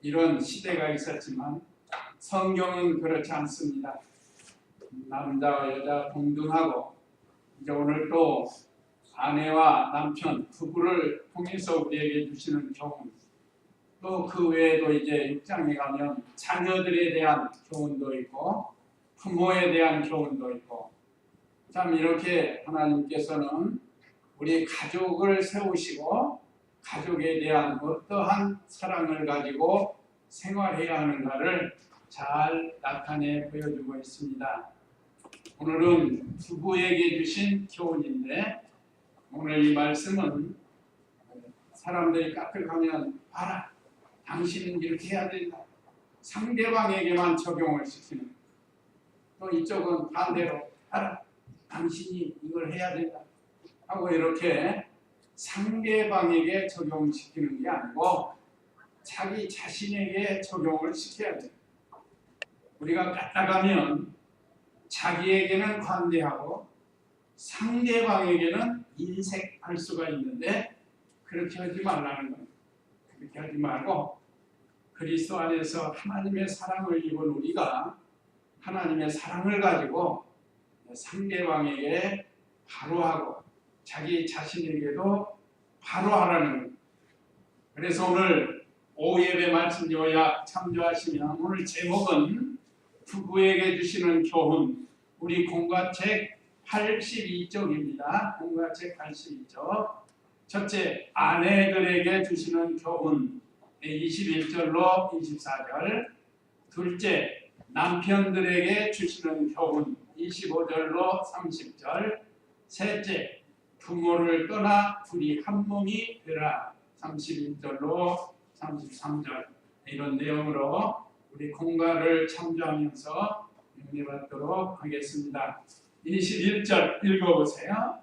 이런 시대가 있었지만 성경은 그렇지 않습니다. 남자와 여자 동등하고 이제 오늘 또 아내와 남편 부부를 통해서 우리에게 주시는 교훈, 또 그 외에도 이제 6장에 가면 자녀들에 대한 교훈도 있고 부모에 대한 교훈도 있고, 참 이렇게 하나님께서는 우리 가족을 세우시고 가족에 대한 어떠한 사랑을 가지고 생활해야 하는가를 잘 나타내 보여주고 있습니다. 오늘은 부부에게 주신 교훈인데, 오늘 이 말씀은 사람들이 카페를 가면 봐라, 당신은 이렇게 해야 된다, 상대방에게만 적용을 시키는, 또 이쪽은 반대로 봐라, 당신이 이걸 해야 된다 하고 이렇게 상대방에게 적용시키는 게 아니고 자기 자신에게 적용을 시켜야 돼요. 우리가 까딱하면 자기에게는 관대하고 상대방에게는 인색할 수가 있는데, 그렇게 하지 말라는 거예요. 그렇게 하지 말고 그리스도 안에서 하나님의 사랑을 입은 우리가 하나님의 사랑을 가지고 상대방에게 바로 하고 자기 자신에게도 바로 하라는 거예요. 그래서 오늘 오후 예배 말씀 요약 참조하시면 오늘 제목은 부부에게 주시는 교훈, 우리 공과책 82쪽입니다. 공과책 82쪽. 첫째, 아내들에게 주시는 교훈 21절로 24절. 둘째, 남편들에게 주시는 교훈 25절로 30절. 셋째, 부모를 떠나 둘이 한 몸이 되라 31절로 33절. 이런 내용으로 우리 공과를 참조하면서 연례받도록 하겠습니다. 21절 읽어보세요.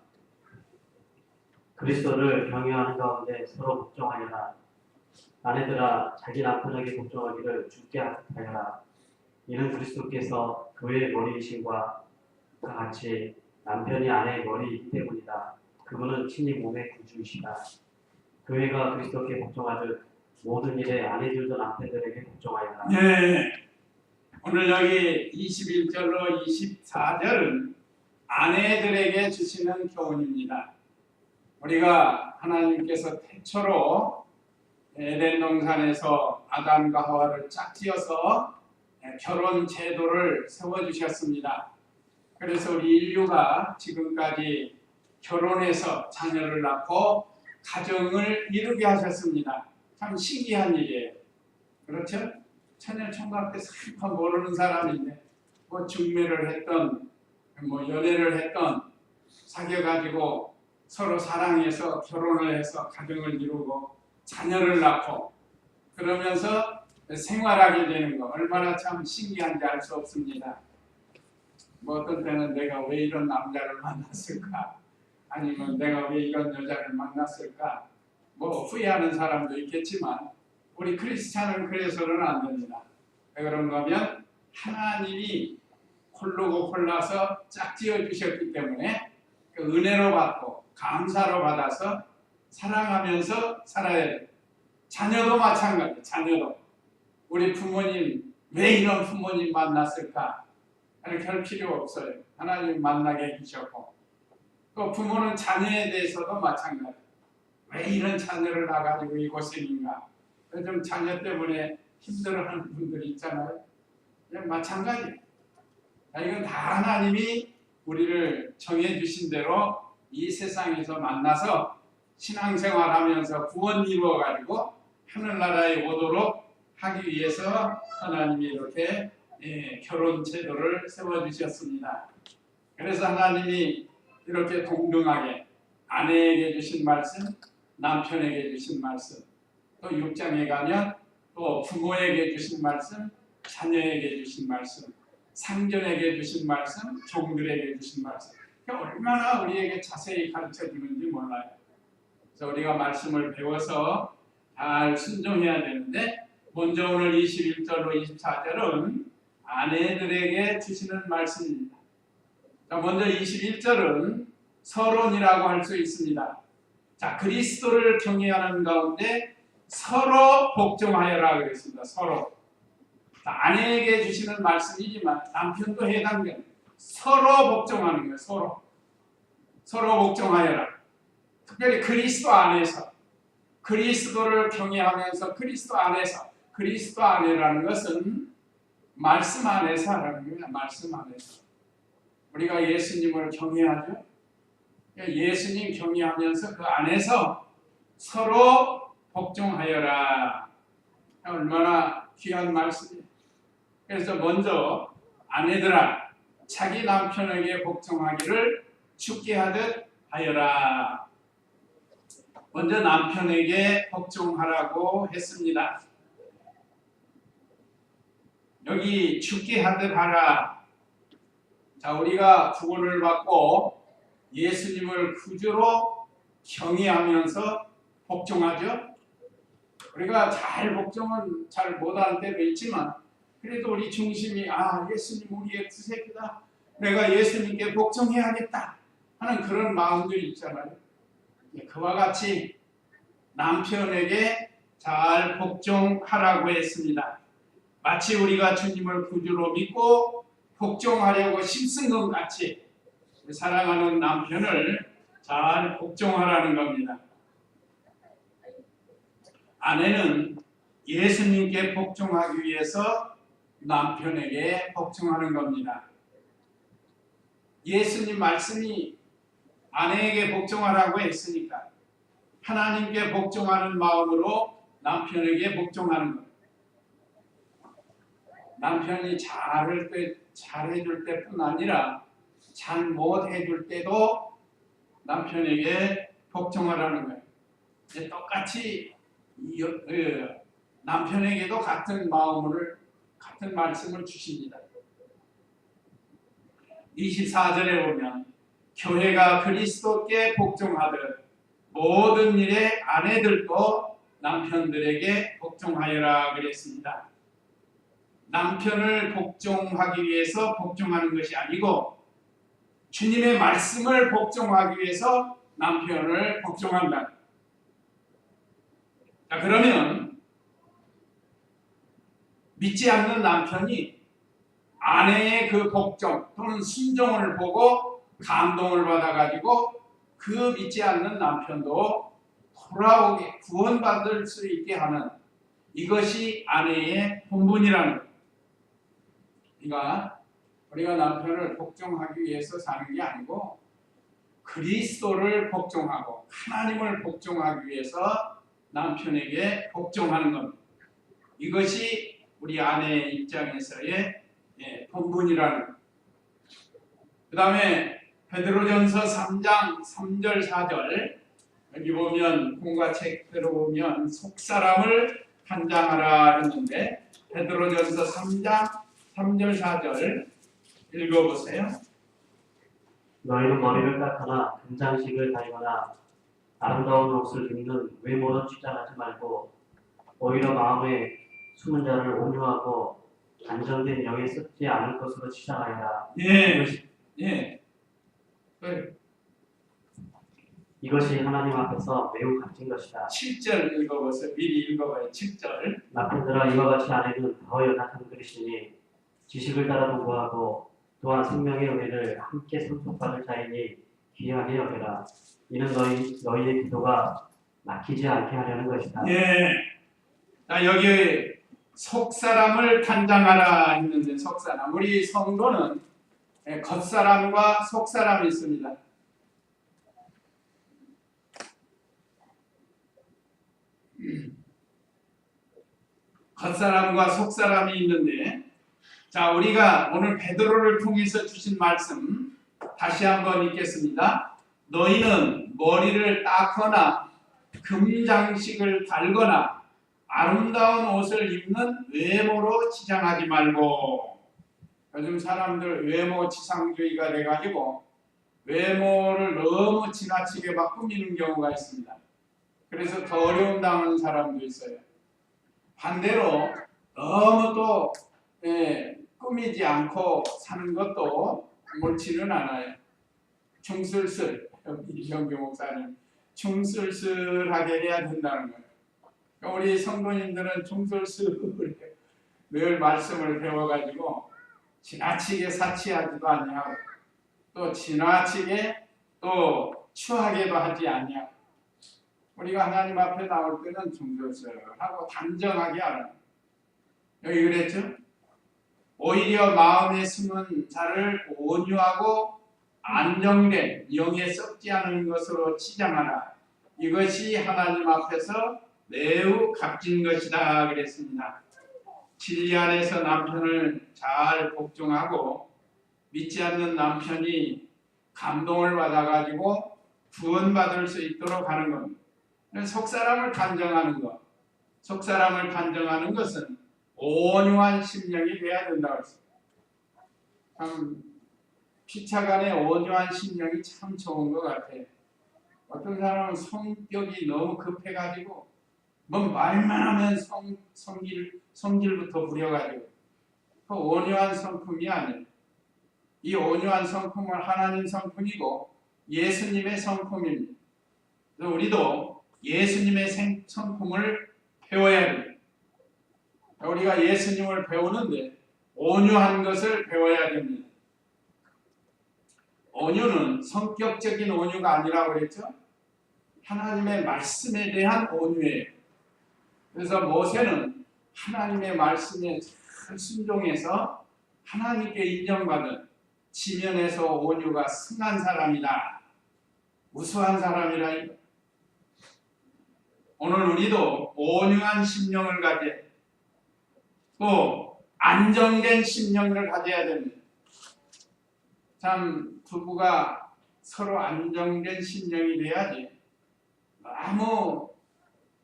그리스도를 경외하는 가운데 서로 걱정하여라. 아내들아, 자기 남편에게 걱정하기를 주께 하여라. 이는 그리스도께서 교회의 머리이신과 같이 남편이 아내의 머리이기 때문이다. 그분은 친히 몸의 구주이시다. 교회가 그리스도께 걱정하듯 모든 일에 아내들도 남편들에게 걱정하여라. 네, 오늘 여기 21절로 24절은 아내들에게 주시는 교훈입니다. 우리가 하나님께서 태초로 에덴 동산에서 아담과 하와를 짝지어서 결혼 제도를 세워주셨습니다. 그래서 우리 인류가 지금까지 결혼해서 자녀를 낳고 가정을 이루게 하셨습니다. 참 신기한 일이에요. 그렇죠? 천년총각 때 슬퍼 모르는 사람인데 뭐 중매를 했던 뭐 연애를 했던 사귀어가지고 서로 사랑해서 결혼을 해서 가정을 이루고 자녀를 낳고 그러면서 생활하게 되는 거 얼마나 참 신기한지 알 수 없습니다. 뭐 어떤 때는 내가 왜 이런 남자를 만났을까, 아니면 내가 왜 이런 여자를 만났을까, 뭐 후회하는 사람도 있겠지만 우리 크리스찬은 그래서는 안 됩니다. 왜 그런가 하면 하나님이 홀로고 홀라서 짝지어 주셨기 때문에 그 은혜로 받고 감사로 받아서 사랑하면서 살아야 돼요. 자녀도 마찬가지예요. 자녀도 우리 부모님 왜 이런 부모님 만났을까 이렇게 할 필요 없어요. 하나님 만나게 해주셨고, 또 부모는 자녀에 대해서도 마찬가지예요. 왜 이런 자녀를 낳아가지고 이 고생인가, 요즘 자녀 때문에 힘들어하는 분들이 있잖아요. 마찬가지예요. 이건 다 하나님이 우리를 정해주신 대로 이 세상에서 만나서 신앙생활하면서 구원 이루어가지고 하늘나라에 오도록 하기 위해서 하나님이 이렇게 결혼 제도를 세워주셨습니다. 그래서 하나님이 이렇게 동등하게 아내에게 주신 말씀, 남편에게 주신 말씀, 또 6장에 가면 또 부모에게 주신 말씀, 자녀에게 주신 말씀, 상전에게 주신 말씀, 종들에게 주신 말씀, 얼마나 우리에게 자세히 가르쳐 주는지 몰라요. 그래서 우리가 말씀을 배워서 잘 순종해야 되는데, 먼저 오늘 21절로 24절은 아내들에게 주시는 말씀입니다. 자, 먼저 21절은 서론이라고 할 수 있습니다. 자, 그리스도를 경외하는 가운데 서로 복종하여라 그랬습니다. 서로. 아내에게 주시는 말씀이지만 남편도 해당됩니다. 서로 복종하는 거예요. 서로 복종하여라. 특별히 그리스도 안에서 그리스도를 경외하면서 그리스도 안에서 그리스도 안에라는 것은 말씀 안에서 하라는 거예요. 말씀 안에서. 우리가 예수님을 경외하죠. 예수님 경외하면서 그 안에서 서로 복종하여라. 얼마나 귀한 말씀이에요. 그래서 먼저 아내들아 자기 남편에게 복종하기를 주께 하듯 하여라. 먼저 남편에게 복종하라고 했습니다. 여기 주께 하듯 하라. 자, 우리가 구원을 받고 예수님을 구주로 경외하면서 복종하죠. 우리가 잘 복종은 잘 못하는 때도 있지만 그래도 우리 중심이 예수님 우리의 구세주다. 내가 예수님께 복종해야겠다 하는 그런 마음들이 있잖아요. 그와 같이 남편에게 잘 복종하라고 했습니다. 마치 우리가 주님을 구주로 믿고 복종하려고 힘쓴 것 같이 사랑하는 남편을 잘 복종하라는 겁니다. 아내는 예수님께 복종하기 위해서 남편에게 복종하는 겁니다. 예수님 말씀이 아내에게 복종하라고 했으니까 하나님께 복종하는 마음으로 남편에게 복종하는 것. 남편이 잘해줄 때뿐 아니라 잘 못해줄 때도 남편에게 복종하라는 거예요. 똑같이 남편에게도 같은 말씀을 주십니다. 24절에 보면 교회가 그리스도께 복종하듯 모든 일에 아내들도 남편들에게 복종하여라 그랬습니다. 남편을 복종하기 위해서 복종하는 것이 아니고 주님의 말씀을 복종하기 위해서 남편을 복종한다. 자, 그러면 믿지 않는 남편이 아내의 그 복종 또는 순종을 보고 감동을 받아가지고 그 믿지 않는 남편도 돌아오게 구원받을 수 있게 하는 이것이 아내의 본분이라는 거예요. 그러니까 우리가 남편을 복종하기 위해서 사는 게 아니고 그리스도를 복종하고 하나님을 복종하기 위해서 남편에게 복종하는 겁니다. 이것이 우리 아내의 입장에서의 본분이라는 거예요. 그 다음에 베드로전서 3장 3절 4절 여기 보면 공과책대로 보면 속사람을 단장하라 했는데 베드로전서 3장 3절 4절 읽어보세요. 너희는 머리를 깎거나 금장식을 달거나 아름다운 옷을 입는 외모로 치장하지 말고 오히려 마음에 숨은 자를 온유하고 안정된 영에 썩지 않을 것으로 치장하여라. 이것이 하나님 앞에서 매우 값진 것이다. 7절 읽어보세요. 미리 읽어봐요. 7절. 남편들아 이와 같이 아내는 더 연약한 그릇이니 지식을 따라 공부하고 또한 생명의 은혜를 함께 상속받을 자이니 귀하게 여겨라. 이는 너희의 기도가 막히지 않게 하려는 것이다. 자, 여기 속사람을 단장하라 했는데 속사람. 우리 성도는 겉사람과 속사람이 있습니다. 겉사람과 속사람이 있는데 자, 우리가 오늘 베드로를 통해서 주신 말씀 다시 한번 읽겠습니다. 너희는 머리를 닦거나 금장식을 달거나 아름다운 옷을 입는 외모로 치장하지 말고. 요즘 사람들 외모 지상주의가 돼가지고 외모를 너무 지나치게 막 꾸미는 경우가 있습니다. 그래서 더 어려움 당하는 사람도 있어요. 반대로 너무 또 꾸미지 않고 사는 것도 옳지는 않아요. 충슬슬, 이경규 목사님, 충슬슬하게 해야 된다는 거예요. 우리 성도님들은 종설수 늘 말씀을 배워가지고 지나치게 사치하지도 아니하고 또 지나치게 또 추하게도 하지 아니하고 우리가 하나님 앞에 나올 때는 종설수하고 단정하게 하라. 여기 그랬죠? 오히려 마음에 숨은 자를 온유하고 안정된 영에 썩지 않은 것으로 치장하라. 이것이 하나님 앞에서 매우 값진 것이다 그랬습니다. 진리 안에서 남편을 잘 복종하고 믿지 않는 남편이 감동을 받아가지고 구원받을 수 있도록 하는 겁니다. 속사람을 간정하는 것, 속사람을 간정하는 것은 온유한 심령이 돼야 된다고 했습니다. 참 피차간의 온유한 심령이 참 좋은 것 같아요. 어떤 사람은 성격이 너무 급해가지고 뭐 말만 하면 성질부터 부려가지고 그 온유한 성품이 아니에요. 이 온유한 성품은 하나님 성품이고 예수님의 성품입니다. 그래서 우리도 예수님의 성품을 배워야 됩니다. 우리가 예수님을 배우는데 온유한 것을 배워야 됩니다. 온유는 성격적인 온유가 아니라고 그랬죠? 하나님의 말씀에 대한 온유예요. 그래서 모세는 하나님의 말씀에 잘 순종해서 하나님께 인정받은 지면에서 온유가 승한 사람이다. 우수한 사람이라. 오늘 우리도 온유한 심령을 가져 또 안정된 심령을 가져야 됩니다. 참 부부가 서로 안정된 심령이 돼야지 너무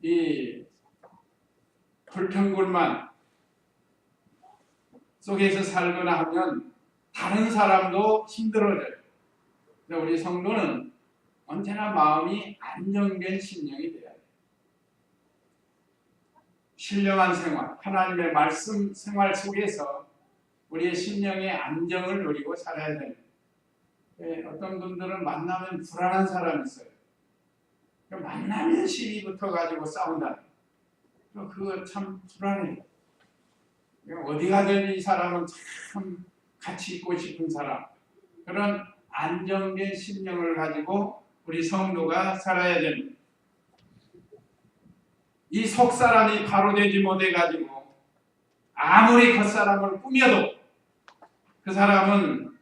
이 불평불만 속에서 살거나 하면 다른 사람도 힘들어져요. 우리 성도는 언제나 마음이 안정된 심령이 돼야 돼요. 신령한 생활, 하나님의 말씀 생활 속에서 우리의 심령의 안정을 누리고 살아야 됩니다. 어떤 분들은 만나면 불안한 사람이 있어요. 만나면 시비 붙어가지고 싸운다. 그거 참 불안해요. 어디 가든 이 사람은 참 같이 있고 싶은 사람. 그런 안정된 심령을 가지고 우리 성도가 살아야 됩니다. 이 속사람이 바로되지 못해가지고 아무리 겉사람을 꾸며도 그 사람은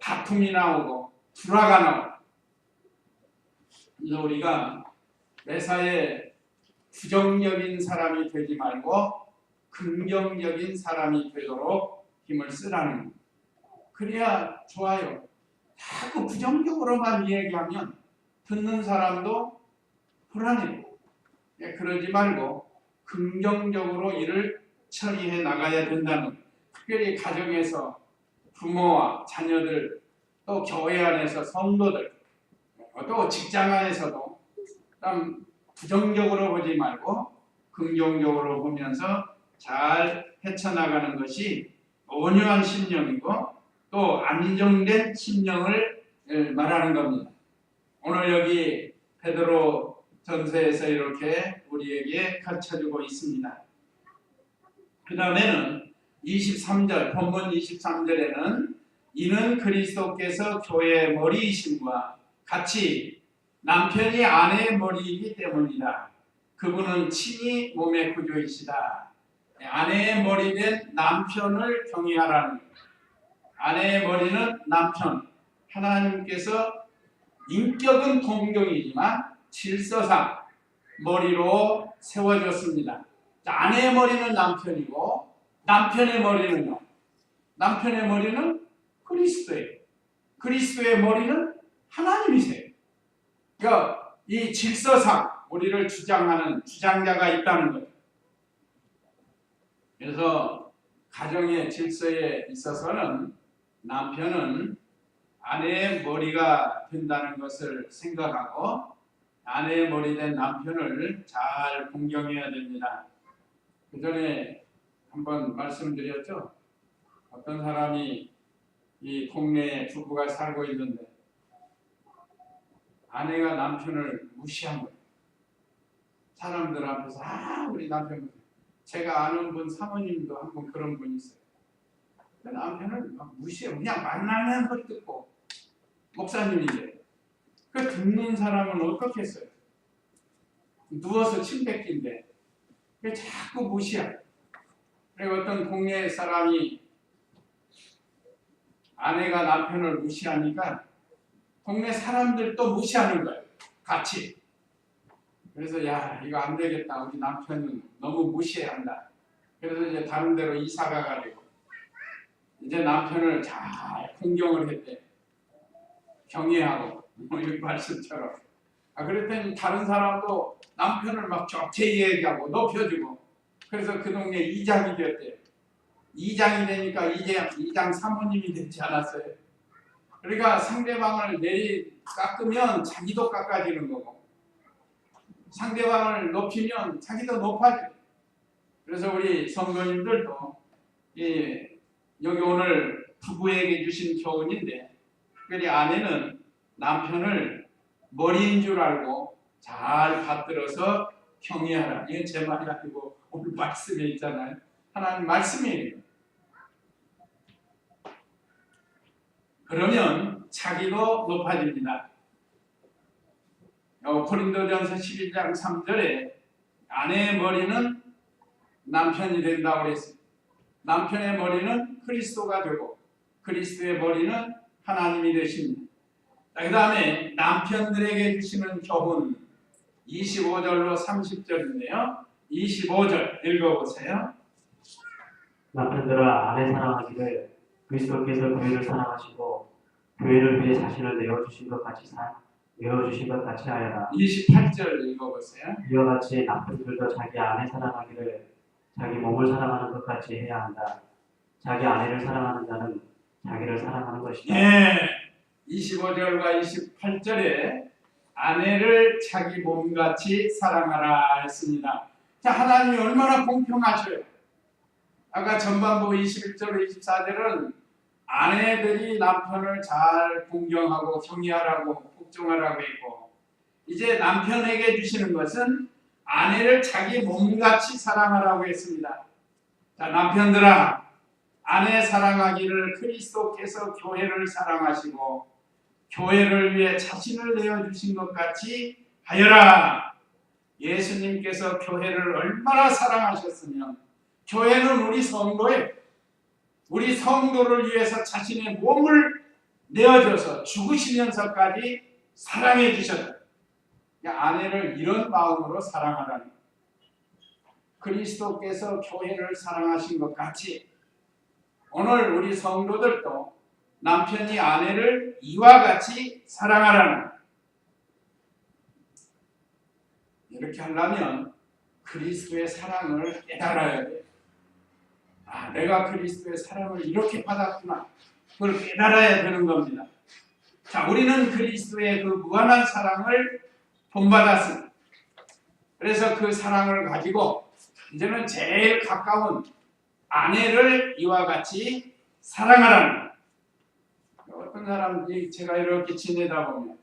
다툼이 나오고 불화가 나오고. 그래서 우리가 매사에 부정적인 사람이 되지 말고 긍정적인 사람이 되도록 힘을 쓰라는 겁니다. 그래야 좋아요. 자꾸 부정적으로만 이야기하면 듣는 사람도 불안해요. 그러지 말고 긍정적으로 일을 처리해 나가야 된다는, 특별히 가정에서 부모와 자녀들, 또 교회 안에서 성도들, 또 직장 안에서도 부정적으로 보지 말고 긍정적으로 보면서 잘 헤쳐나가는 것이 온유한 심령이고 또 안정된 심령을 말하는 겁니다. 오늘 여기 베드로 전서에서 이렇게 우리에게 가르쳐주고 있습니다. 그 다음에는 23절, 본문 23절에는 이는 그리스도께서 교회의 머리이심과 같이 남편이 아내의 머리이기 때문이다. 그분은 친히 몸의 구주이시다. 아내의 머리된 남편을 경외하라는 거예요. 아내의 머리는 남편. 하나님께서 인격은 동정이지만 질서상 머리로 세워줬습니다. 아내의 머리는 남편이고 남편의 머리는요. 남편의 머리는 그리스도예요. 그리스도의 머리는 하나님이세요. 그러니까 이 질서상 우리를 주장하는 주장자가 있다는 거죠. 그래서 가정의 질서에 있어서는 남편은 아내의 머리가 된다는 것을 생각하고 아내의 머리 된 남편을 잘 공경해야 됩니다. 그 전에 한번 말씀드렸죠. 어떤 사람이 이 동네에 부부가 살고 있는데 아내가 남편을 무시한 거예요. 사람들 앞에서 우리 남편, 제가 아는 분 사모님도 한 분 그런 분이 있어요. 그 남편을 막 무시해. 그냥 만나면 헐 듣고 목사님인데 그 듣는 사람은 어떻겠어요? 누워서 침 뱉기인데 왜 자꾸 무시해? 그리고 어떤 동네 사람이 아내가 남편을 무시하니까 동네 사람들도 무시하는 거예요. 같이. 그래서 야 이거 안 되겠다. 우리 남편은 너무 무시한다. 그래서 이제 다른 데로 이사 가가지고 이제 남편을 잘 공경을 했대. 경외하고 이 말씀처럼. 그랬더니 다른 사람도 남편을 막 좋게 얘기하고 높여주고 그래서 그 동네 이장이 됐대요. 이장이 되니까 이장 사모님이 되지 않았어요. 그러니까 상대방을 깎으면 자기도 깎아지는 거고 상대방을 높이면 자기도 높아져요. 그래서 우리 성도님들도 여기 오늘 부부에게 주신 교훈인데 특별히 아내는 남편을 머리인 줄 알고 잘 받들어서 경외하라. 이건 제 말이 아니고 오늘 말씀에 있잖아요. 하나님 말씀이에요. 그러면 자기도 높아집니다. 고린도전서 11장 3절에 아내의 머리는 남편이 된다고 그랬습니다. 남편의 머리는 그리스도가 되고 그리스도의 머리는 하나님이 되십니다. 그 다음에 남편들에게 주시는 교훈 25절로 30절인데요. 25절 읽어보세요. 남편들아 아내 사랑하기를 그리스도께서 교회를 사랑하시고 교회를 위해 자신을 내어주신 것 같이 하여라. 28절 읽어보세요. 이와 같이 남편들도 자기 아내 사랑하기를 자기 몸을 사랑하는 것 같이 해야 한다. 자기 아내를 사랑하는 자는 자기를 사랑하는 것이다. 25절과 28절에 아내를 자기 몸같이 사랑하라 했습니다. 자, 하나님이 얼마나 공평하셔요. 아까 전반부 21절, 24절은 아내들이 남편을 잘 공경하고 경외하라고 복종하라고 했고 이제 남편에게 주시는 것은 아내를 자기 몸같이 사랑하라고 했습니다. 자, 남편들아 아내 사랑하기를 그리스도께서 교회를 사랑하시고 교회를 위해 자신을 내어주신 것 같이 하여라. 예수님께서 교회를 얼마나 사랑하셨으면 교회는 우리 성도예요. 우리 성도를 위해서 자신의 몸을 내어줘서 죽으시면서까지 사랑해 주셨다. 아내를 이런 마음으로 사랑하라니. 그리스도께서 교회를 사랑하신 것 같이 오늘 우리 성도들도 남편이 아내를 이와 같이 사랑하라는. 이렇게 하려면 그리스도의 사랑을 깨달아야 돼요. 내가 그리스도의 사랑을 이렇게 받았구나. 그걸 깨달아야 되는 겁니다. 자, 우리는 그리스도의 그 무한한 사랑을 본받았습니다. 그래서 그 사랑을 가지고 이제는 제일 가까운 아내를 이와 같이 사랑하라는. 어떤 사람들이 제가 이렇게 지내다 보면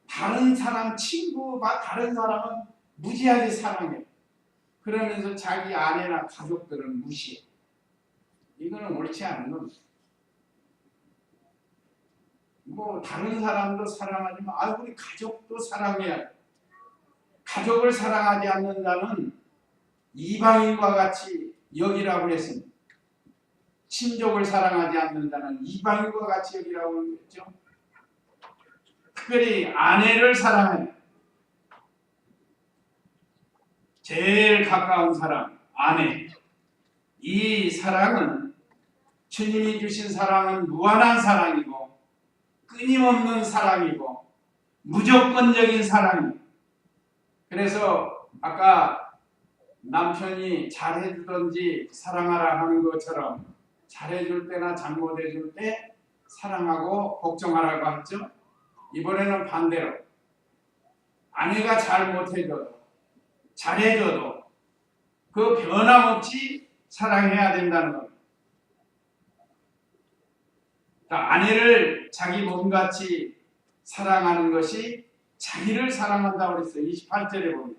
다른 사람 친구가 다른 사람은 무지하게 사랑해. 그러면서 자기 아내나 가족들은 무시해. 이거는 옳지 않은 겁니다. 다른 사람도 사랑하지만 우리 가족도 사랑해야 돼. 가족을 사랑하지 않는 자는 이방인과 같이 여기라고 했습니다. 친족을 사랑하지 않는 자는 이방인과 같이 여기라고 했죠. 특별히 아내를 사랑해야 돼. 제일 가까운 사람, 아내. 이 사랑은 주님이 주신 사랑은 무한한 사랑이고 끊임없는 사랑이고 무조건적인 사랑입니다. 그래서 아까 남편이 잘해주든지 사랑하라 하는 것처럼 잘해줄 때나 잘못해줄 때 사랑하고 복종하라고 했죠. 이번에는 반대로 아내가 잘못해줘도 잘해줘도 그 변함없이 사랑해야 된다는 겁니다. 그러니까 아내를 자기 몸같이 사랑하는 것이 자기를 사랑한다고 그랬어요. 28절에 보면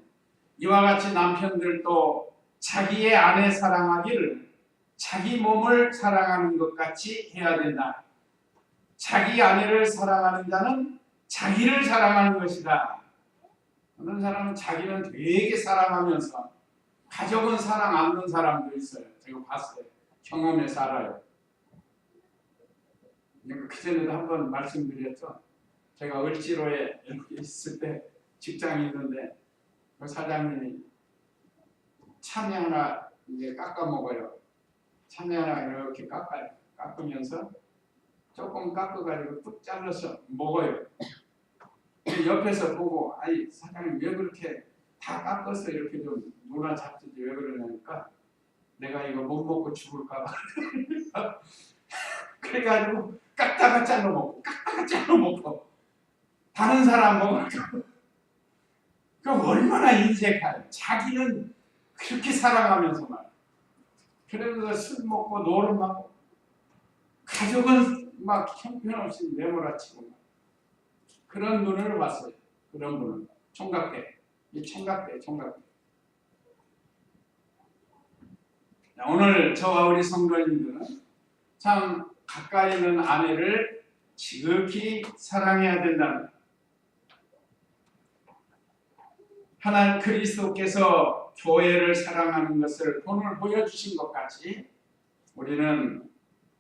이와 같이 남편들도 자기의 아내 사랑하기를 자기 몸을 사랑하는 것 같이 해야 된다. 자기 아내를 사랑하는 자는 자기를 사랑하는 것이다. 어떤 사람은 자기는 되게 사랑하면서 가족은 사랑 안 하는 사람도 있어요. 제가 봤어요. 경험해서 알아요. 그전에도 한번 말씀드렸죠. 제가 을지로에 이렇게 있을 때 직장이 있는데 그 사장님이 참외 하나 이제 깎아 먹어요. 참외 하나 이렇게 깎으면서 조금 깎아가지고 뚝 잘라서 먹어요. 옆에서 보고 아이 사장님 왜 그렇게 다 깎아서 이렇게 좀 누나 잡지 왜 그러냐니까 내가 이거 못 먹고 죽을까봐 그래가지고 깎다가 잘라 먹고 다른 사람 먹을까 그 얼마나 인색해요. 자기는 그렇게 사랑하면서 말 그러면서 술 먹고 노름하고 가족은 막 형편없이 내몰아치고 그런 분을 봤어요. 그런 분은 총각대 이 총각대 오늘 저와 우리 성도님들은 참 가까이 있는 아내를 지극히 사랑해야 된다는 하나님 그리스도께서 교회를 사랑하는 것을 오늘 보여주신 것 같이 우리는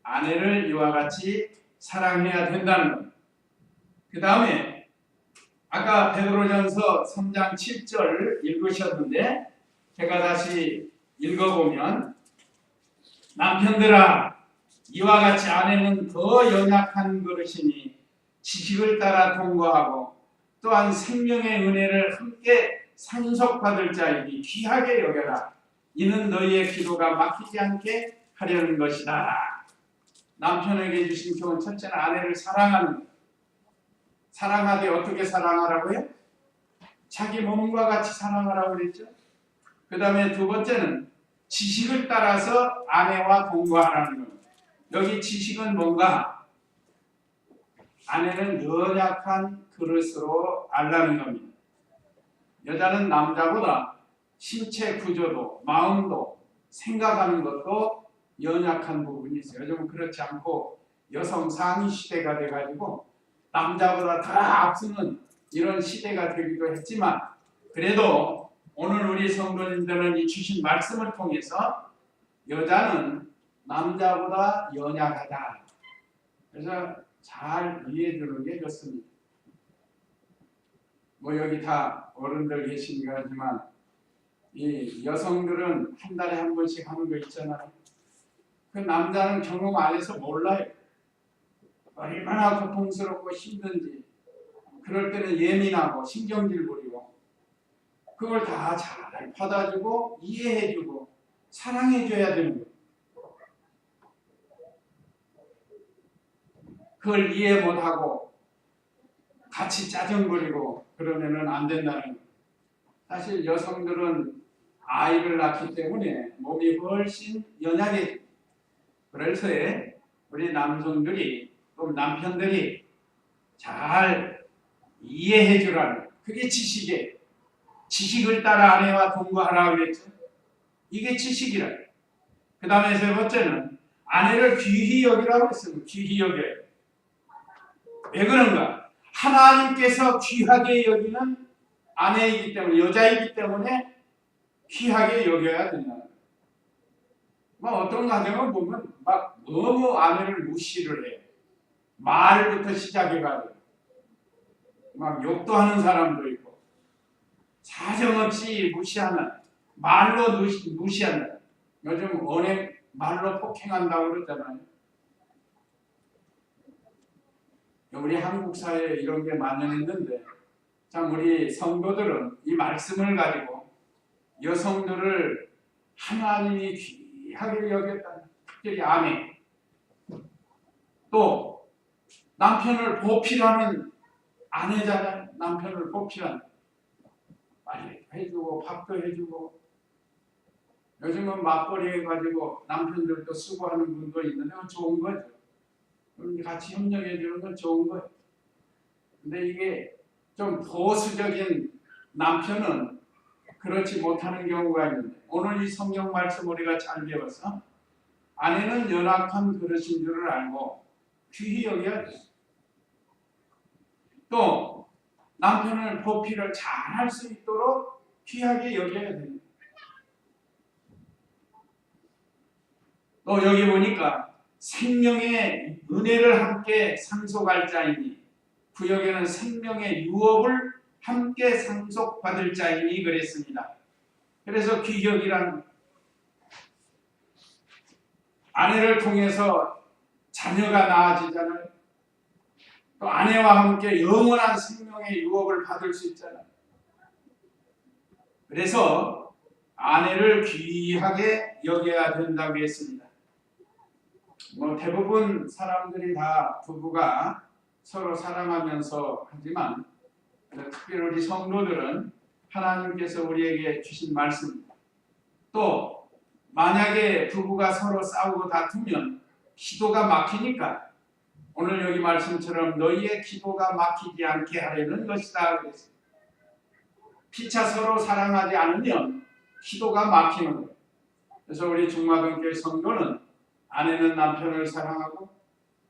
아내를 이와 같이 사랑해야 된다는 것. 그 다음에 아까 베드로전서 3장 7절 읽으셨는데 제가 다시 읽어보면 남편들아 이와 같이 아내는 더 연약한 그릇이니 지식을 따라 통과하고 또한 생명의 은혜를 함께 상속받을 자이니 귀하게 여겨라. 이는 너희의 기도가 막히지 않게 하려는 것이다. 남편에게 주신 교훈 첫째는 아내를 사랑하는 것. 사랑하되 어떻게 사랑하라고요? 자기 몸과 같이 사랑하라고 그랬죠. 그 다음에 두 번째는 지식을 따라서 아내와 동거하라는 것. 여기 지식은 뭔가? 아내는 연약한 그릇으로 알라는 겁니다. 여자는 남자보다 신체 구조도 마음도 생각하는 것도 연약한 부분이 있어요. 요즘은 그렇지 않고 여성 상위 시대가 돼가지고 남자보다 다 앞서는 이런 시대가 되기도 했지만 그래도 오늘 우리 성도님들은 이 주신 말씀을 통해서 여자는 남자보다 연약하다. 그래서 잘 이해해 주는 게 좋습니다. 뭐 여기 다 어른들 계시니까 하지만 이 여성들은 한 달에 한 번씩 하는 거 있잖아요. 그 남자는 경험 안 해서 몰라요. 얼마나 고통스럽고 힘든지 그럴 때는 예민하고 신경질 부리고 그걸 다 잘 받아주고 이해해주고 사랑해줘야 되는 거예요. 그걸 이해 못하고 같이 짜증부리고 그러면은 안 된다는 거예요. 사실 여성들은 아이를 낳기 때문에 몸이 훨씬 연약해. 그래서 우리 남성들이 또 남편들이 잘 이해해 주라는 그게 지식이에요. 지식을 따라 아내와 동거하라고 그랬죠. 이게 지식이라. 그 다음에 세 번째는 아내를 귀히 여기라고 했어요. 귀히 여겨요. 왜 그런가? 하나님께서 귀하게 여기는 아내이기 때문에 여자이기 때문에 귀하게 여겨야 된다. 뭐 어떤 가정을 보면 막 너무 아내를 무시를 해. 말부터 시작해가지고 막 욕도 하는 사람도 있고 사정없이 무시하는 말로 무시하는 요즘 언행 말로 폭행한다고 그러잖아요. 우리 한국 사회에 이런 게 만연했는데 참 우리 성도들은 이 말씀을 가지고 여성들을 하나님이 귀하게 여겼다는 특별히 아내 또 남편을 보필하는 아내잖아요. 남편을 보필하는 빨리 해주고 밥도 해주고 요즘은 맞벌이 해가지고 남편들도 수고하는 분도 있는데 좋은 거죠. 같이 협력해 주는 건 좋은 거예요. 근데 이게 좀 보수적인 남편은 그렇지 못하는 경우가 있는데 오늘 이 성경 말씀 우리가 잘 배워서 아내는 연약한 그릇인 줄을 알고 귀히 여겨야 돼. 또 남편을 보필을 잘 할 수 있도록 귀하게 여겨야 됩니다. 또 여기 보니까 생명의 은혜를 함께 상속할 자이니 구역에는 생명의 유업을 함께 상속받을 자이니 그랬습니다. 그래서 귀격이란 아내를 통해서 자녀가 나아지잖아요. 또 아내와 함께 영원한 생명의 유업을 받을 수 있잖아요. 그래서 아내를 귀하게 여겨야 된다고 했습니다. 대부분 사람들이 다 부부가 서로 사랑하면서 하지만 특별히 우리 성도들은 하나님께서 우리에게 주신 말씀입니다. 또 만약에 부부가 서로 싸우고 다투면 기도가 막히니까 오늘 여기 말씀처럼 너희의 기도가 막히지 않게 하려는 것이다 그랬습니다. 피차 서로 사랑하지 않으면 기도가 막히는 거예요. 그래서 우리 중마동교회 성도는 아내는 남편을 사랑하고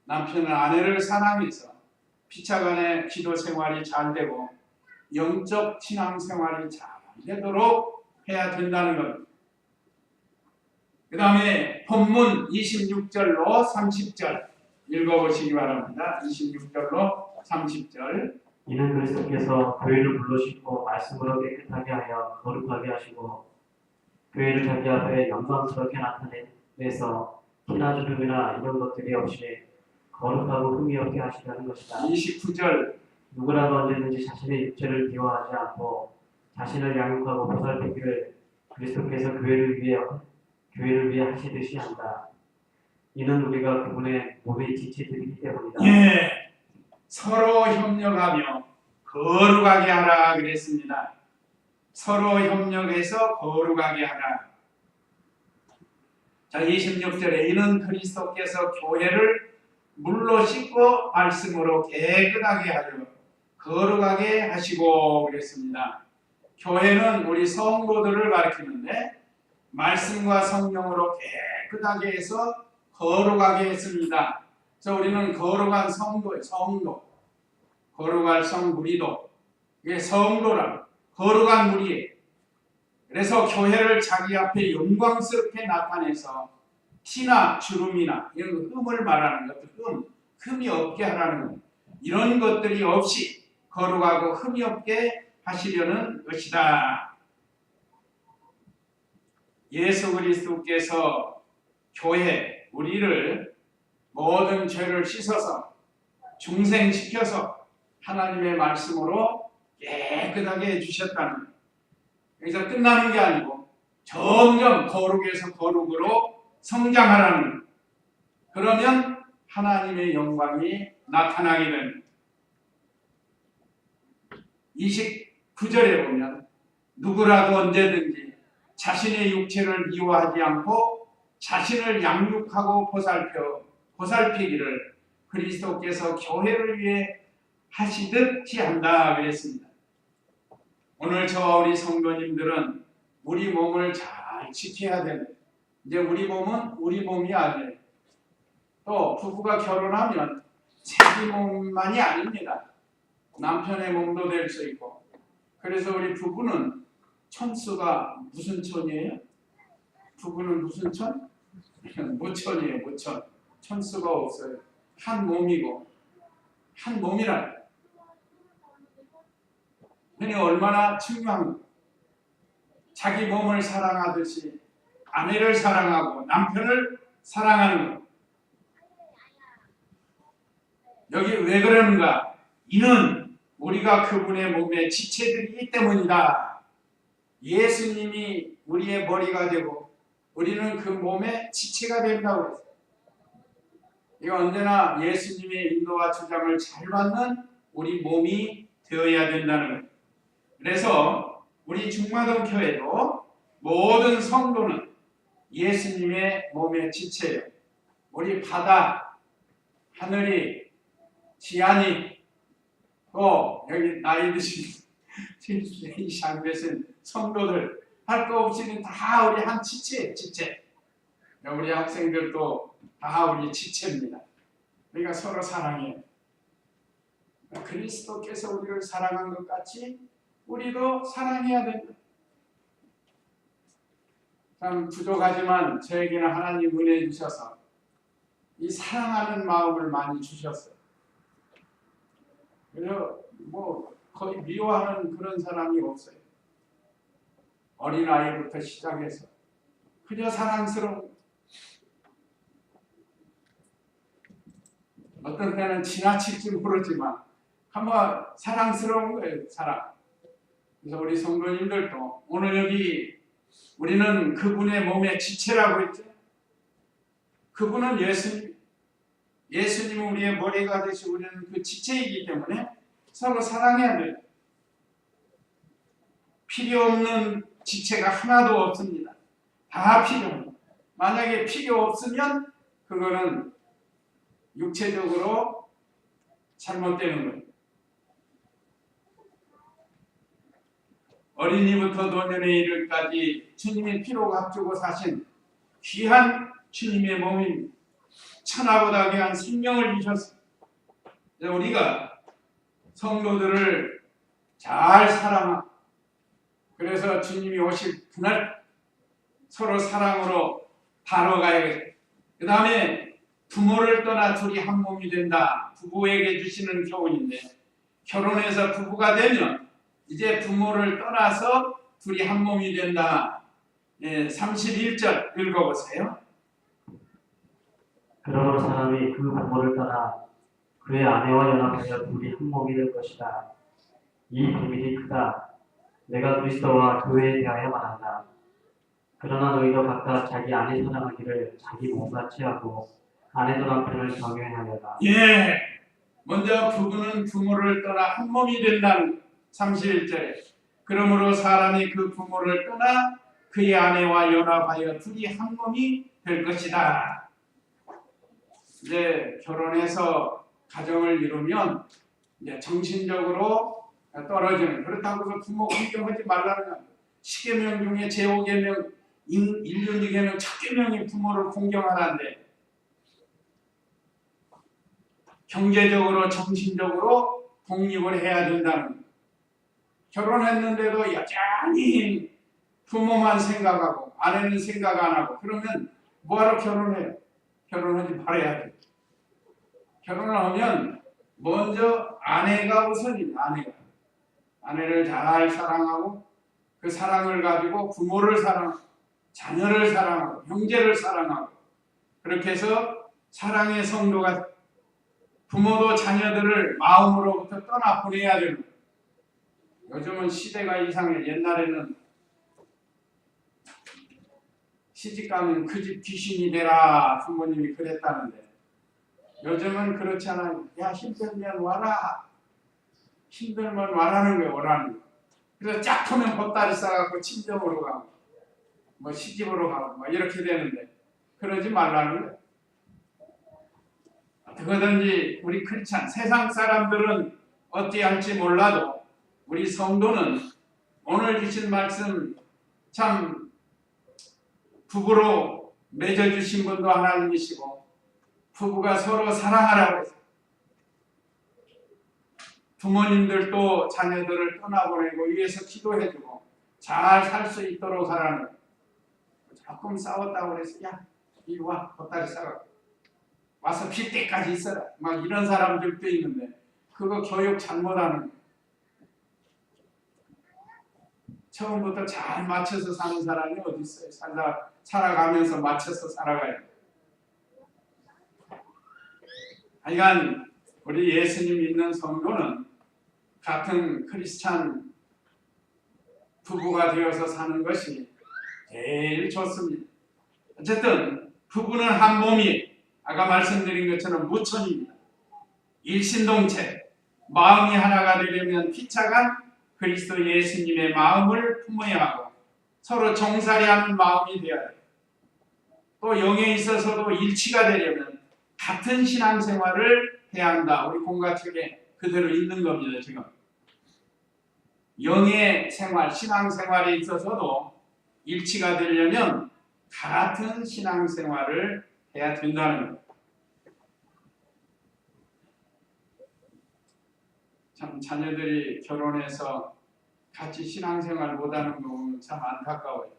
남편은 아내를 사랑해서 피차간의 기도 생활이 잘 되고 영적 신앙 생활이 잘 되도록 해야 된다는 겁니다. 그 다음에 본문 26절로 30절 읽어보시기 바랍니다. 26절로 30절. 이는 그리스도께서 교회를 불러주시고 말씀으로 깨끗하게 하여 거룩하게 하시고 교회를 자기 앞에 영광스럽게 나타내서 티나 주름이나 이런 것들이 없이 거룩하고 흠이 없게 하시라는 것이다. 29절. 누구라도 언제든지 자신의 육체를 비워하지 않고 자신을 양육하고 보살피기를 그리스도께서 교회를 위해 하시듯이 한다. 이는 우리가 그분의 몸의 지체들이기 때문이다. 예, 서로 협력하며 거룩하게 하라 그랬습니다. 서로 협력해서 거룩하게 하라. 자, 26절에 이는 그리스도께서 교회를 물로 씻고 말씀으로 깨끗하게 하려 거룩하게 하시고 그랬습니다. 교회는 우리 성도들을 가리키는데 말씀과 성령으로 깨끗하게 해서 거룩하게 했습니다. 그래서 우리는 거룩한 성도예요. 성도. 거룩할 성무리도. 이게 성도라. 거룩한 무리예요. 그래서 교회를 자기 앞에 영광스럽게 나타내서 티나 주름이나 이런 흠을 말하는 것들, 흠이 없게 하라는 것. 이런 것들이 없이 거룩하고 흠이 없게 하시려는 것이다. 예수 그리스도께서 교회, 우리를 모든 죄를 씻어서 중생시켜서 하나님의 말씀으로 깨끗하게 해주셨다는 거예요. 여기서 끝나는 게 아니고 점점 거룩에서 거룩으로 성장하라는 거예요. 그러면 하나님의 영광이 나타나게 됩니다. 29절에 보면 누구라도 언제든지 자신의 육체를 미워하지 않고 자신을 양육하고 보살피기를 그리스도께서 교회를 위해 하시듯이 한다 그랬습니다. 오늘 저와 우리 성도님들은 우리 몸을 잘 지켜야 됩니다. 이제 우리 몸은 우리 몸이 아니에요. 또 부부가 결혼하면 자기 몸만이 아닙니다. 남편의 몸도 될 수 있고. 그래서 우리 부부는 천수가 무슨 천이에요? 부부는 무슨 천? 무천이에요. 무천. 천수가 없어요. 한 몸이고 한 몸이라. 그러니 얼마나 중요한 자기 몸을 사랑하듯이 아내를 사랑하고 남편을 사랑하는 것. 여기 왜 그러는가? 이는 우리가 그분의 몸의 지체들이기 때문이다. 예수님이 우리의 머리가 되고 우리는 그 몸의 지체가 된다고 했어요. 이거 언제나 예수님의 인도와 주장을 잘 받는 우리 몸이 되어야 된다는 거예요. 그래서 우리 중마동 교회도 모든 성도는 예수님의 몸의 지체예요. 우리 바다, 하늘이, 지안이, 또 여기 나이 드신 샹베슨 성도들 할 거 없이는 다 우리 한 지체예요. 지체. 우리 학생들도 다 우리 지체입니다. 우리가 서로 사랑해요. 그리스도께서 우리를 사랑한 것 같이 우리도 사랑해야 됩니다. 참 부족하지만 저에게는 하나님 은혜 주셔서 이 사랑하는 마음을 많이 주셨어요. 그래서 거의 미워하는 그런 사람이 없어요. 어린아이부터 시작해서 그저 사랑스러운, 어떤 때는 지나칠지 모르지만 한번 사랑스러운 거예요. 사랑. 그래서 우리 성도님들도 오늘 여기 우리는 그분의 몸의 지체라고 했죠. 그분은 예수님. 예수님은 우리의 머리가 되시고 우리는 그 지체이기 때문에 서로 사랑해야 돼요. 필요 없는 지체가 하나도 없습니다. 다 필요합니다. 만약에 필요 없으면 그거는 육체적으로 잘못되는 거예요. 어린이부터 노년에 이르기까지 주님이 피로 값주고 사신 귀한 주님의 몸입니다. 천하보다 귀한 생명을 주셨습니다. 우리가 성도들을 잘 사랑하고, 그래서 주님이 오실 그날 서로 사랑으로 다뤄가야겠어요. 그 다음에 부모를 떠나 둘이 한 몸이 된다. 부부에게 주시는 교훈인데, 결혼해서 부부가 되면 이제 부모를 떠나서 둘이 한 몸이 된다. 31절 읽어보세요. 그러므로 사람이 그 부모를 떠나 그의 아내와 연합하여 둘이 한 몸이 될 것이다. 이 비밀이 크다. 내가 그리스도와 교회에 대하여 말한다. 그러나 너희도 각각 자기 아내 사랑하기를 자기 몸같이 하고 아내도 남편을 경외하여라. 먼저 부부는 부모를 떠나 한 몸이 된다는 31절에, 그러므로 사람이 그 부모를 떠나 그의 아내와 연합하여 둘이 한 몸이 될 것이다. 이제 결혼해서 가정을 이루면 이제 정신적으로 떨어지는, 그렇다고 해서 부모 공경하지 말라는 거예요. 10계명 중에 제5계명 인륜계명 첫 계명이 부모를 공경하라는데, 경제적으로 정신적으로 독립을 해야 된다는 거예요. 결혼했는데도 여전히 부모만 생각하고 아내는 생각 안 하고 그러면 뭐하러 결혼해요? 결혼하지 말아야 돼요. 결혼하면 먼저 아내가 우선입니다. 아내를 잘 사랑하고 그 사랑을 가지고 부모를 사랑하고 자녀를 사랑하고 형제를 사랑하고, 그렇게 해서 사랑의 성도가 부모도 자녀들을 마음으로부터 떠나 보내야 되는 거예요. 요즘은 시대가 이상해. 옛날에는 시집가면 그 집 귀신이 되라 부모님이 그랬다는데, 요즘은 그렇지 않아요. 야, 힘들면 와라. 힘들면 와라는 거예요. 오라는 거예요. 그래서 쫙 하면 보따리 싸갖고 친정으로 가고 시집으로 가고 이렇게 되는데, 그러지 말라는 거예요. 어떻게든지 우리 크리스찬, 세상 사람들은 어찌할지 몰라도 우리 성도는 오늘 주신 말씀 참 부부로 맺어주신 분도 하나님이시고, 부부가 서로 사랑하라고 해서 부모님들도 자녀들을 떠나보내고 위해서 기도해주고 잘 살 수 있도록 하라는 거예요. 조금 싸웠다고 그래서 야 이리 와 보따리 싸갖고 와서 빌 때까지 있어라 막 이런 사람들도 있는데, 그거 교육 잘못하는 거예요. 처음부터 잘 맞춰서 사는 사람이 어디 있어요? 살아가면서 맞춰서 살아가야 돼요. 하여간 우리 예수님 믿는 성도는 같은 크리스찬 부부가 되어서 사는 것이 제일 좋습니다. 어쨌든 부부는 한 몸이, 아까 말씀드린 것처럼 무천입니다. 일신동체, 마음이 하나가 되려면 피차간 그리스도 예수님의 마음을 품어야 하고 서로 종살이하는 마음이 되어야 해요. 또 영에 있어서도 일치가 되려면 같은 신앙생활을 해야 한다. 우리 공가책에 그대로 있는 겁니다. 지금 영의 생활, 신앙생활에 있어서도 일치가 되려면 같은 신앙생활을 해야 된다는 거예요. 참 자녀들이 결혼해서 같이 신앙생활 못하는 거 보면 참 안타까워요.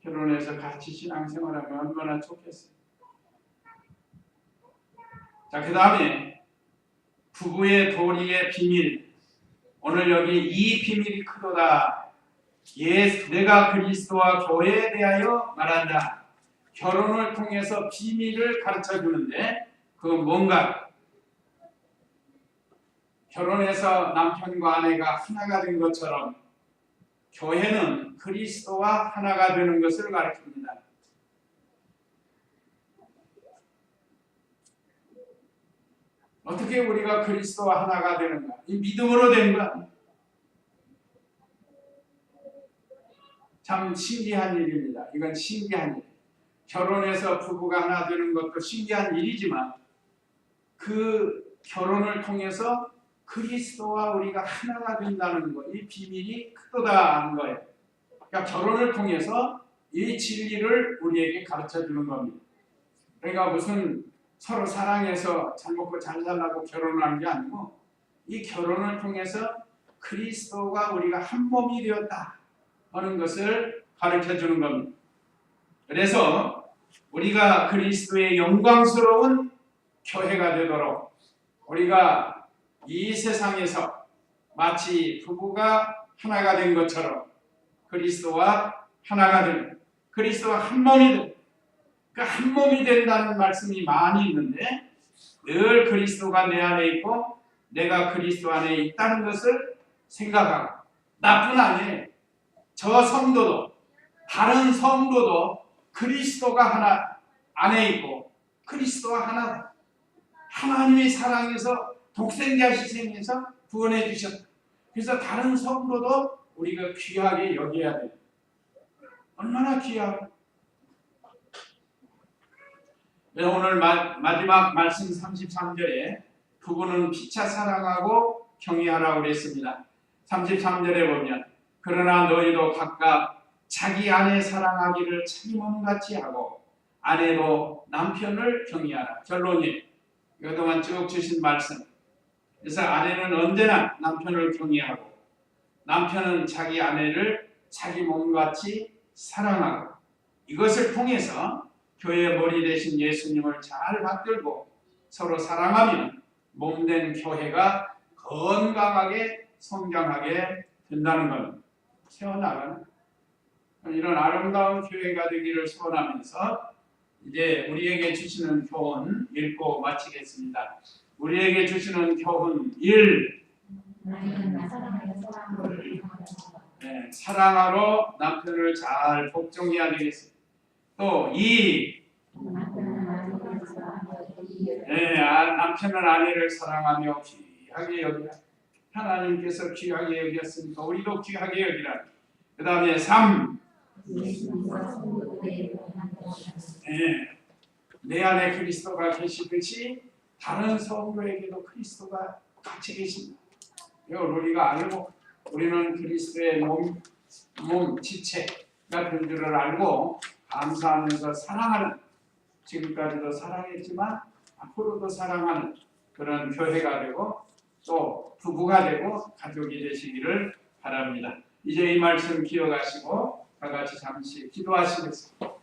결혼해서 같이 신앙생활하면 얼마나 좋겠어요. 자, 그 다음에 부부의 도리의 비밀. 오늘 여기 이 비밀이 크도다. 내가 그리스도와 교회에 대하여 말한다. 결혼을 통해서 비밀을 가르쳐 주는데 그건 뭔가? 결혼해서 남편과 아내가 하나가 된 것처럼 교회는 그리스도와 하나가 되는 것을 가르칩니다. 어떻게 우리가 그리스도와 하나가 되는가? 이 믿음으로 된 거야. 참 신기한 일입니다. 이건 신기한 일. 결혼해서 부부가 하나 되는 것도 신기한 일이지만 그 결혼을 통해서 그리스도와 우리가 하나가 된다는 것, 이 비밀이 크도다 하는 거예요. 그러니까 결혼을 통해서 이 진리를 우리에게 가르쳐 주는 겁니다. 그러니까 무슨 서로 사랑해서 잘 먹고 잘 살라고 결혼하는 게 아니고 이 결혼을 통해서 그리스도가 우리가 한 몸이 되었다 하는 것을 가르쳐 주는 겁니다. 그래서 우리가 그리스도의 영광스러운 교회가 되도록 우리가 이 세상에서 마치 부부가 하나가 된 것처럼 그리스도와 하나가 되는, 그리스도와 한 몸이 되는, 그 한 몸이 된다는 말씀이 많이 있는데 늘 그리스도가 내 안에 있고 내가 그리스도 안에 있다는 것을 생각하고, 나뿐 아니에요. 저 성도도 다른 성도도 그리스도가 하나 안에 있고 그리스도와 하나다. 하나님의 사랑에서 독생자 희생해서 구원해 주셨다. 그래서 다른 성도도 우리가 귀하게 여겨야 돼요. 얼마나 귀하고. 오늘 마지막 말씀 33절에 부부는 피차 사랑하고 경외하라고 그랬습니다. 33절에 보면 그러나 너희도 각각 자기 아내 사랑하기를 자기 몸같이 하고 아내도 남편을 경외하라. 결론이 이것동안 쭉 주신 말씀. 그래서 아내는 언제나 남편을 경외하고 남편은 자기 아내를 자기 몸같이 사랑하고, 이것을 통해서 교회의 머리 되신 예수님을 잘 받들고 서로 사랑하면 몸된 교회가 건강하게 성장하게 된다는 겁니다. 세워나가는 이런 아름다운 교회가 되기를 소원하면서 이제 우리에게 주시는 교훈 읽고 마치겠습니다. 우리에게 주시는 교훈 1. 사랑하러 남편을 잘 복종해야 되겠습니다. 또 2. 남편은 아내를 사랑하며 귀하게 여기라. 하나님께서 귀하게 여겼으니까 우리도 귀하게 여기라. 그 다음에 3. 내 안에 그리스도가 계시듯이 다른 성도에게도 그리스도가 같이 계십니다. 이걸 우리가 알고 우리는 그리스도의 몸 지체가 된 줄을 알고 감사하면서 사랑하는, 지금까지도 사랑했지만 앞으로도 사랑하는 그런 교회가 되고 또 부부가 되고 가족이 되시기를 바랍니다. 이제 이 말씀 기억하시고 다 같이 잠시 기도하시겠습니다.